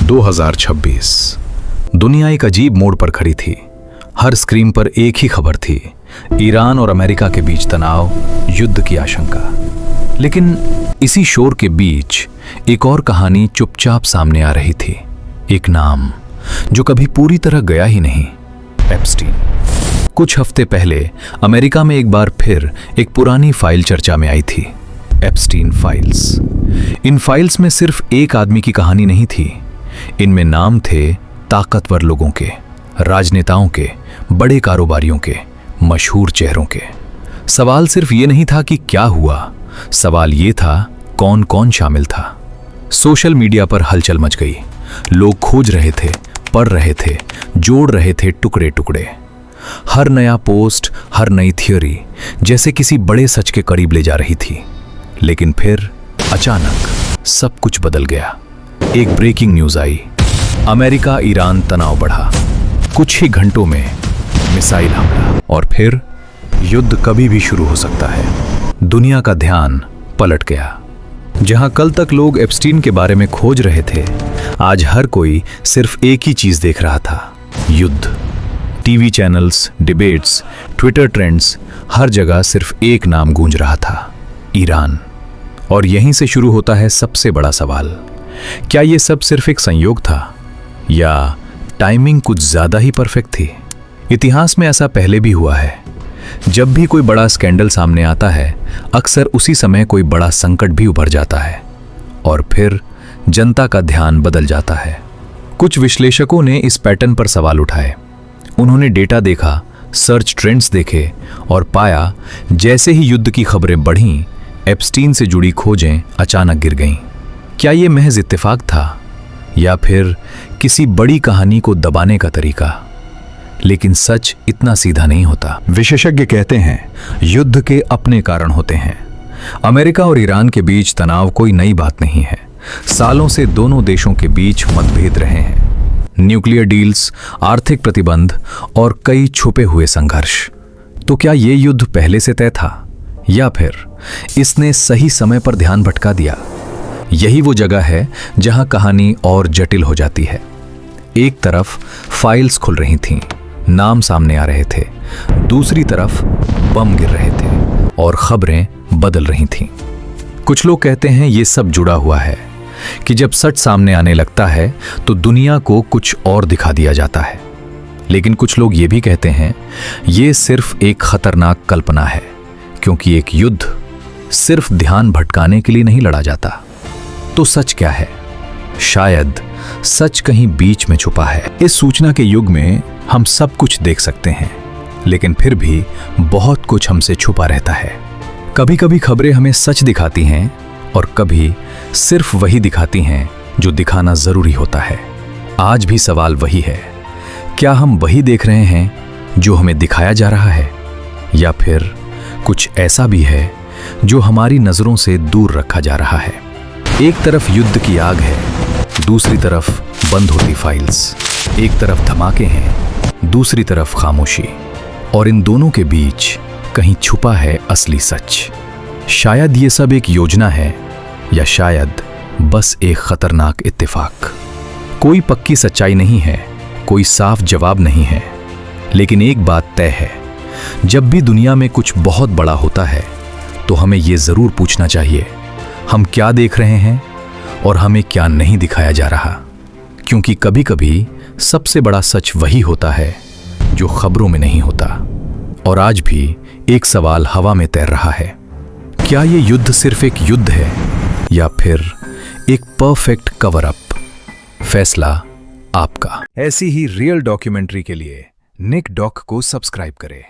2026 दुनिया एक अजीब मोड़ पर खड़ी थी। हर स्क्रीन पर एक ही खबर थी, ईरान और अमेरिका के बीच तनाव, युद्ध की आशंका। लेकिन इसी शोर के बीच एक और कहानी चुपचाप सामने आ रही थी। एक नाम जो कभी पूरी तरह गया ही नहीं, एप्स्टीन। कुछ हफ्ते पहले अमेरिका में एक बार फिर एक पुरानी फाइल चर्चा में आई थी, एप्स्टीन फाइल्स। इन फाइल्स में सिर्फ एक आदमी की कहानी नहीं थी, इनमें नाम थे ताकतवर लोगों के, राजनेताओं के, बड़े कारोबारियों के, मशहूर चेहरों के। सवाल सिर्फ ये नहीं था कि क्या हुआ, सवाल ये था कौन कौन शामिल था। सोशल मीडिया पर हलचल मच गई। लोग खोज रहे थे, पढ़ रहे थे, जोड़ रहे थे टुकड़े टुकड़े। हर नया पोस्ट, हर नई थियोरी जैसे किसी बड़े सच के करीब ले जा रही थी। लेकिन फिर अचानक सब कुछ बदल गया। एक ब्रेकिंग न्यूज आई, अमेरिका ईरान तनाव बढ़ा। कुछ ही घंटों में मिसाइल हमला, और फिर युद्ध कभी भी शुरू हो सकता है। दुनिया का ध्यान पलट गया। जहां कल तक लोग एप्स्टीन के बारे में खोज रहे थे, आज हर कोई सिर्फ एक ही चीज देख रहा था, युद्ध। TV channels, debates, Twitter trends, हर जगह सिर्फ एक नाम गूंज रहा था, ईरान। और यहीं से शुरू होता है सबसे बड़ा सवाल, क्या यह सब सिर्फ एक संयोग था या टाइमिंग कुछ ज्यादा ही परफेक्ट थी? इतिहास में ऐसा पहले भी हुआ है। जब भी कोई बड़ा स्कैंडल सामने आता है, अक्सर उसी समय कोई बड़ा संकट भी उभर जाता है और फिर जनता का ध्यान बदल जाता है। कुछ विश्लेषकों ने इस पैटर्न पर सवाल उठाए। उन्होंने डेटा देखा, सर्च ट्रेंड्स देखे और पाया जैसे ही युद्ध की खबरें बढ़ीं, एप्स्टीन से जुड़ी खोजें अचानक गिर गईं। क्या ये महज इत्तेफाक था या फिर किसी बड़ी कहानी को दबाने का तरीका? लेकिन सच इतना सीधा नहीं होता। विशेषज्ञ कहते हैं युद्ध के अपने कारण होते हैं। अमेरिका और ईरान के बीच तनाव कोई नई बात नहीं है। सालों से दोनों देशों के बीच मतभेद रहे हैं। न्यूक्लियर डील्स, आर्थिक प्रतिबंध और कई छुपे हुए संघर्ष। तो क्या ये युद्ध पहले से तय था या फिर इसने सही समय पर ध्यान भटका दिया? यही वो जगह है जहां कहानी और जटिल हो जाती है। एक तरफ फाइल्स खुल रही थीं, नाम सामने आ रहे थे, दूसरी तरफ बम गिर रहे थे और खबरें बदल रही थीं। कुछ लोग कहते हैं ये सब जुड़ा हुआ है कि जब सच सामने आने लगता है तो दुनिया को कुछ और दिखा दिया जाता है। लेकिन कुछ लोग ये भी कहते हैं ये सिर्फ एक खतरनाक कल्पना है, क्योंकि एक युद्ध सिर्फ ध्यान भटकाने के लिए नहीं लड़ा जाता। तो सच क्या है? शायद सच कहीं बीच में छुपा है। इस सूचना के युग में हम सब कुछ देख सकते हैं, लेकिन फिर भी बहुत कुछ हमसे छुपा रहता है। कभी कभी खबरें हमें सच दिखाती हैं और कभी सिर्फ वही दिखाती हैं जो दिखाना जरूरी होता है। आज भी सवाल वही है, क्या हम वही देख रहे हैं जो हमें दिखाया जा रहा है, या फिर कुछ ऐसा भी है जो हमारी नजरों से दूर रखा जा रहा है? एक तरफ युद्ध की आग है, दूसरी तरफ बंद होती फाइल्स। एक तरफ धमाके हैं, दूसरी तरफ खामोशी, और इन दोनों के बीच कहीं छुपा है असली सच। शायद ये सब एक योजना है या शायद बस एक खतरनाक इत्तेफाक। कोई पक्की सच्चाई नहीं है, कोई साफ जवाब नहीं है, लेकिन एक बात तय है, जब भी दुनिया में कुछ बहुत बड़ा होता है तो हमें ये जरूर पूछना चाहिए, हम क्या देख रहे हैं और हमें क्या नहीं दिखाया जा रहा? क्योंकि कभी कभी सबसे बड़ा सच वही होता है जो खबरों में नहीं होता। और आज भी एक सवाल हवा में तैर रहा है, क्या ये युद्ध सिर्फ एक युद्ध है या फिर एक परफेक्ट कवर अप? फैसला आपका। ऐसी ही रियल डॉक्यूमेंट्री के लिए निक डॉक को सब्सक्राइब करें।